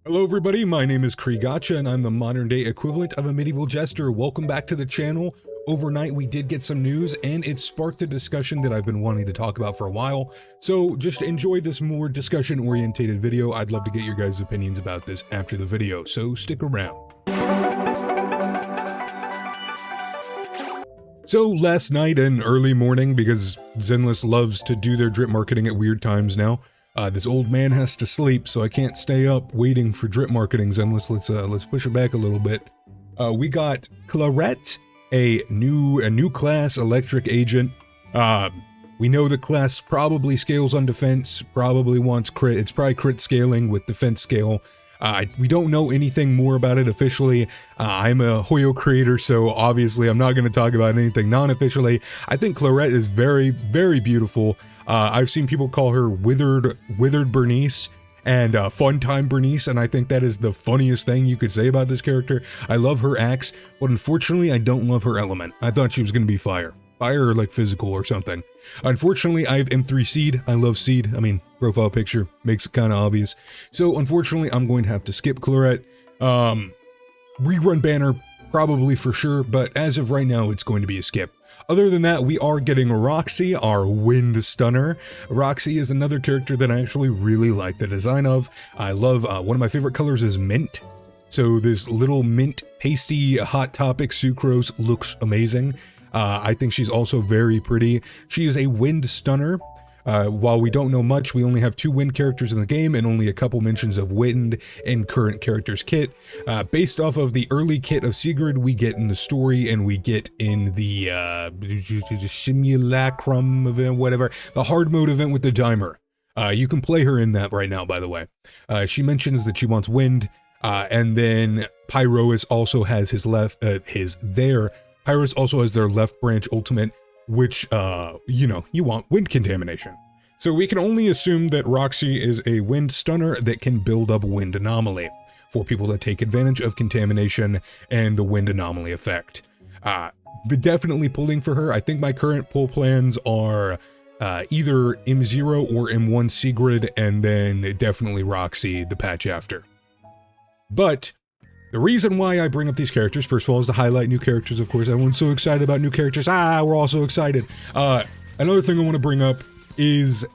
Hello everybody, my name is Cree and I'm the modern day equivalent of a medieval jester. Welcome back to the channel. Overnight we did get some news and it sparked a discussion that I've been wanting to talk about for a while. So just enjoy this more discussion orientated video. I'd love to get your guys' opinions about this after the video, so stick around. So last night and early morning, because Zenless loves to do their drip marketing at weird times now, this old man has to sleep, so I can't stay up waiting for drip marketing. Zenless, let's push it back a little bit. We got Clarette, a new class electric agent. We know the class probably scales on defense, probably wants crit. It's probably crit scaling with defense scale. We don't know anything more about it officially. I'm a Hoyo creator, so obviously I'm not going to talk about anything non-officially. I think Clarette is very, very beautiful. I've seen people call her Withered Bernice and Fun Time Bernice, and I think that is the funniest thing you could say about this character. I love her axe, but unfortunately I don't love her element. I thought she was going to be fire or like physical or something. Unfortunately, I have M3 Seed. I love Seed. I mean, profile picture makes it kind of obvious. So unfortunately, I'm going to have to skip Clarette. Rerun banner, probably for sure, but as of right now, it's going to be a skip. Other than that, we are getting Roxy, our Wind Stunner. Roxy is another character that I actually really like the design of. I love, one of my favorite colors is mint. So this little mint pasty Hot Topic sucrose looks amazing. I think she's also very pretty. She is a Wind Stunner. While we don't know much, we only have 2 wind characters in the game and only a couple mentions of wind in current characters kit. Based off of the early kit of Sigrid, we get in the story and we get in the simulacrum event, whatever, the hard mode event with the Dimer. You can play her in that right now, by the way. She mentions that she wants wind, and then Pyrois also has his theyre. Pyrois also has their left branch ultimate, which, you want wind contamination. So we can only assume that Roxy is a wind stunner that can build up wind anomaly for people that take advantage of contamination and the wind anomaly effect. Definitely pulling for her. I think my current pull plans are either M0 or M1 Sigrid, and then definitely Roxy the patch after. But the reason why I bring up these characters, first of all, is to highlight new characters, of course. Everyone's so excited about new characters. We're all so excited. Another thing I want to bring up is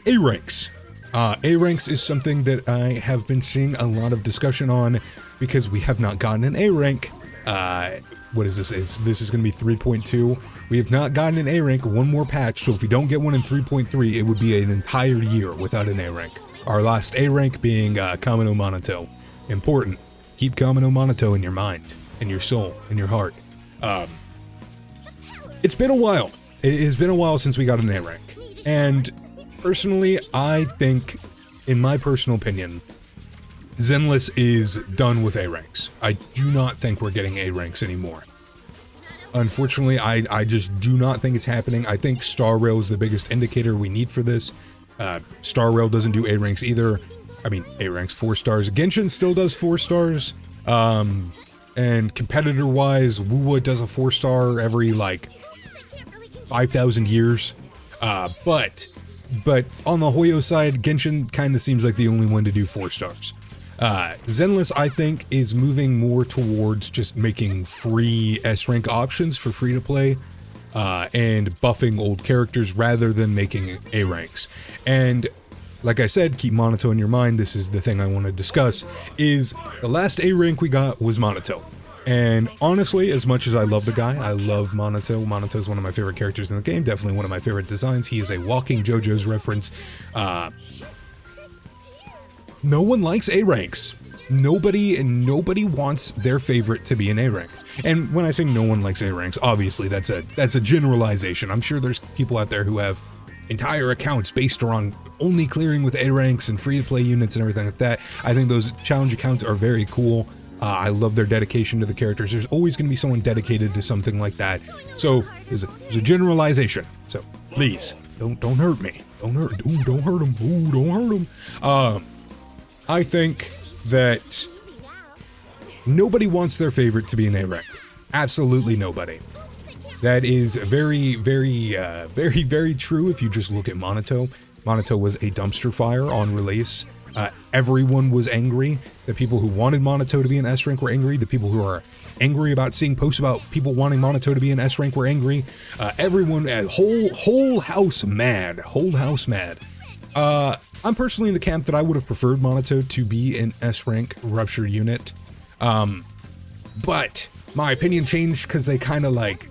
A-ranks. A-ranks is something that I have been seeing a lot of discussion on because we have not gotten an A-rank. What is this? This is going to be 3.2. We have not gotten an A-rank, one more patch, so if we don't get one in 3.3, it would be an entire year without an A-rank. Our last A-rank being Kamino Monoto. Important. Keep Kamino Monoto in your mind, in your soul, in your heart. It's been a while. It has been a while since we got an A-rank. And personally, I think, in my personal opinion, Zenless is done with A-ranks. I do not think we're getting A-ranks anymore. Unfortunately, I just do not think it's happening. I think Star Rail is the biggest indicator we need for this. Star Rail doesn't do A-ranks either. I mean, A ranks 4 stars. Genshin still does 4 stars. And competitor-wise, Wuwa does a 4-star every, like, 5,000 years. But on the Hoyo side, Genshin kind of seems like the only one to do 4 stars. Zenless, I think, is moving more towards just making free S-rank options for free-to-play. And buffing old characters rather than making A-ranks. And like I said, keep Monoto in your mind. This is the thing I want to discuss, is the last A-rank we got was Monoto. And honestly, as much as I love the guy, I love Monoto. Monoto is one of my favorite characters in the game, definitely one of my favorite designs. He is a walking JoJo's reference. No one likes A-ranks. Nobody wants their favorite to be an A-rank. And when I say no one likes A-ranks, obviously that's a generalization. I'm sure there's people out there who have entire accounts based around only clearing with A-ranks and free-to-play units and everything like that. I think those challenge accounts are very cool. I love their dedication to the characters. There's always going to be someone dedicated to something like that. So there's a generalization. So please don't hurt me. Don't hurt him. Ooh, don't hurt him. I think that nobody wants their favorite to be an A-rank. Absolutely nobody. That is very, very true if you just look at Monoto. Monoto was a dumpster fire on release. Everyone was angry. The people who wanted Monato to be an S rank were angry. The people who are angry about seeing posts about people wanting Monato to be an S rank were angry. Everyone, whole house mad. Whole house mad. I'm personally in the camp that I would have preferred Monato to be an S rank rupture unit. But my opinion changed because they kind of like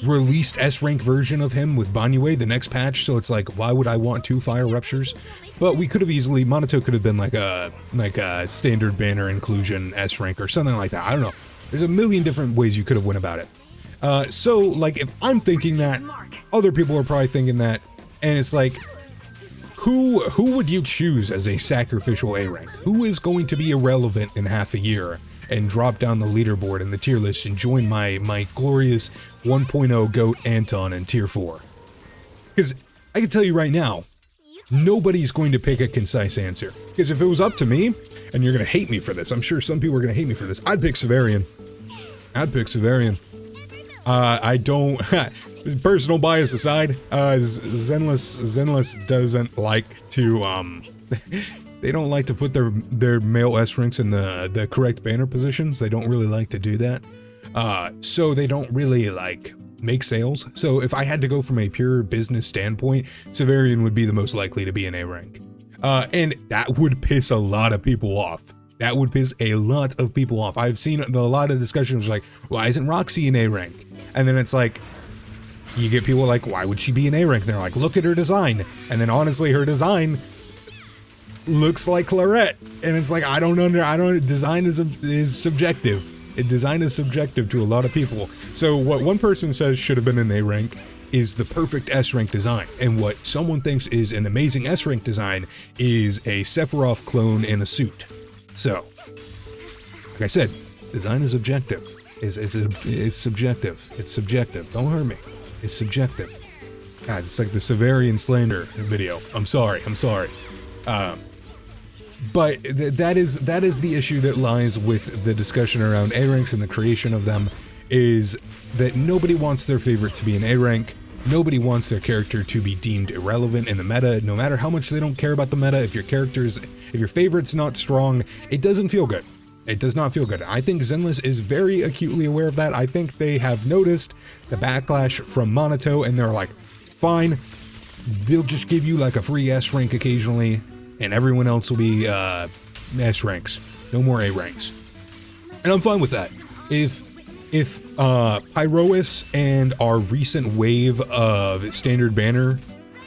released S rank version of him with Banyue the next patch. So it's like, why would I want 2 fire ruptures? But we could have easily, Monato could have been like a standard banner inclusion S rank or something like that. I don't know. There's a million different ways you could have went about it. So like if I'm thinking that, other people are probably thinking that, and it's like, who would you choose as a sacrificial A rank? Who is going to be irrelevant in half a year and drop down the leaderboard in the tier list and join my glorious 1.0 GOAT Anton in tier 4? Because I can tell you right now, nobody's going to pick a concise answer. Because if it was up to me, and you're going to hate me for this, I'm sure some people are going to hate me for this, I'd pick Severian. I don't, personal bias aside, Zenless doesn't like to, they don't like to put their male S ranks in the correct banner positions. They don't really like to do that. So they don't really like make sales. So if I had to go from a pure business standpoint, Severian would be the most likely to be an A rank. And that would piss a lot of people off. That would piss a lot of people off. I've seen a lot of discussions like, why isn't Roxy an A rank? And then it's like, you get people like, why would she be an A rank? And they're like, look at her design. And then honestly, her design looks like Claret. And it's like, design is subjective. Design is subjective to a lot of people. So what one person says should have been an A rank is the perfect S rank design. And what someone thinks is an amazing S rank design is a Sephiroth clone in a suit. So, like I said, design is objective. It's subjective. It's subjective. Don't hurt me. It's subjective. God, it's like the Severian slander video. I'm sorry. But that is the issue that lies with the discussion around A ranks and the creation of them, is that nobody wants their favorite to be an A rank. Nobody wants their character to be deemed irrelevant in the meta, no matter how much they don't care about the meta. If your favorite's not strong, it doesn't feel good. It does not feel good. I think Zenless is very acutely aware of that. I think they have noticed the backlash from Monato, and they're like, fine, we'll just give you like a free S rank occasionally, and everyone else will be S ranks. No more A ranks. And I'm fine with that. If Pyrois and our recent wave of standard banner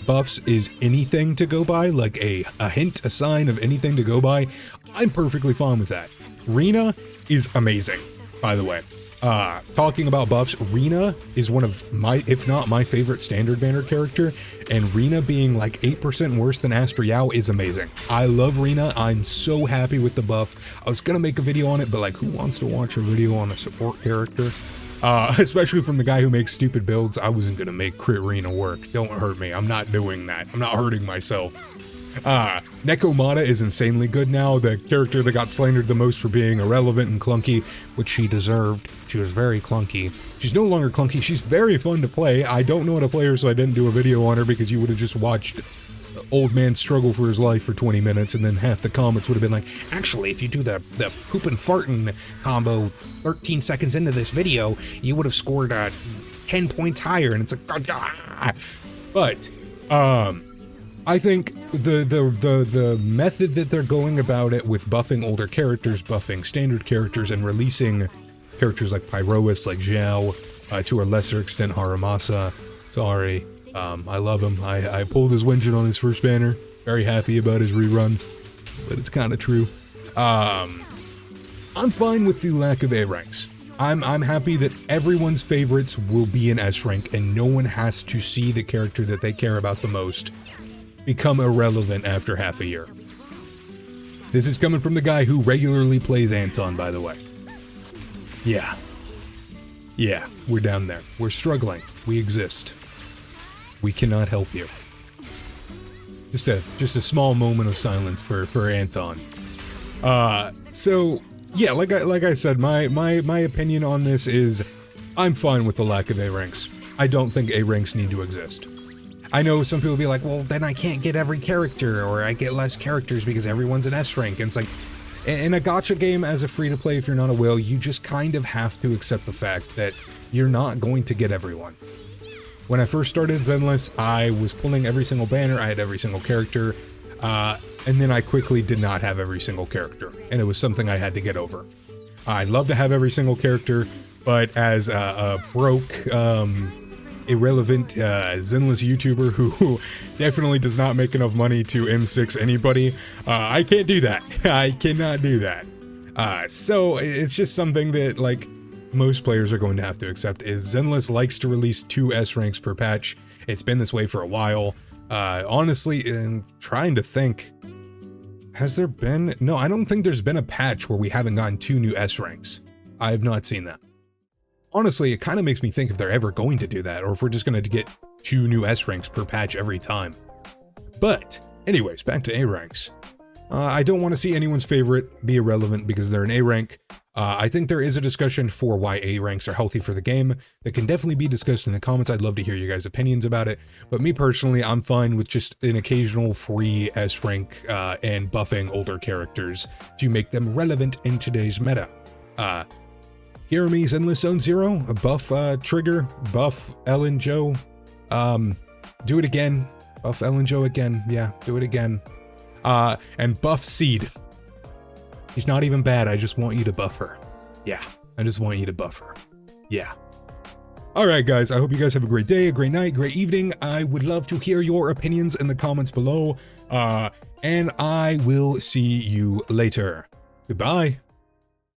buffs is anything to go by, like a hint, a sign of anything to go by, I'm perfectly fine with that. Rena is amazing, by the way. Talking about buffs, Rena is one of my, if not my favorite standard banner character, and Rena being like 8% worse than Astra Yao is amazing. I love Rena. I'm so happy with the buff. I was gonna make a video on it, but like, who wants to watch a video on a support character? Especially from the guy who makes stupid builds. I wasn't gonna make Crit Rena work. Don't hurt me. I'm not doing that. I'm not hurting myself. Nekomata is insanely good now, the character that got slandered the most for being irrelevant and clunky, which she deserved. She was very clunky. She's no longer clunky, she's very fun to play. I don't know how to play her, so I didn't do a video on her, because you would have just watched old man struggle for his life for 20 minutes, and then half the comments would have been like, actually, if you do the poop and fartin combo 13 seconds into this video, you would have scored 10 points higher, and it's like, ah. But, I think the method that they're going about it with buffing older characters, buffing standard characters, and releasing characters like Pyrois, like Zhao, to a lesser extent Haramasa. Sorry, I love him. I pulled his Wenjin on his first banner. Very happy about his rerun, but it's kind of true. I'm fine with the lack of A ranks. I'm happy that everyone's favorites will be in S rank, and no one has to see the character that they care about the most become irrelevant after half a year. This is coming from the guy who regularly plays Anton, by the way. Yeah, we're down there. We're struggling. We exist. We cannot help you. Just a small moment of silence for Anton. So yeah, like I said, my opinion on this is I'm fine with the lack of A ranks. I don't think A ranks need to exist. I know some people will be like, well, then I can't get every character, or I get less characters because everyone's an S rank. And it's like, in a gacha game as a free-to-play, if you're not a whale, you just kind of have to accept the fact that you're not going to get everyone. When I first started Zenless, I was pulling every single banner, I had every single character, and then I quickly did not have every single character, and it was something I had to get over. I'd love to have every single character, but as a broke, irrelevant Zenless YouTuber who definitely does not make enough money to M6 anybody, I can't do that. I cannot do that. So it's just something that, like, most players are going to have to accept, is Zenless likes to release 2 S ranks per patch. It's been this way for a while. Honestly, in trying to think, has there been? No, I don't think there's been a patch where we haven't gotten 2 new S ranks. I have not seen that. Honestly, it kind of makes me think if they're ever going to do that, or if we're just going to get 2 new S ranks per patch every time. But anyways, back to A ranks. I don't want to see anyone's favorite be irrelevant because they're an A rank. I think there is a discussion for why A ranks are healthy for the game that can definitely be discussed in the comments. I'd love to hear you guys' opinions about it. But me personally, I'm fine with just an occasional free S rank and buffing older characters to make them relevant in today's meta. Hear me, Zenless Zone Zero, buff Trigger, buff Ellen Joe, do it again, buff Ellen Joe again, yeah, do it again, and buff Seed. She's not even bad, I just want you to buff her. Yeah, I just want you to buff her. Yeah. Alright guys, I hope you guys have a great day, a great night, great evening. I would love to hear your opinions in the comments below, and I will see you later. Goodbye.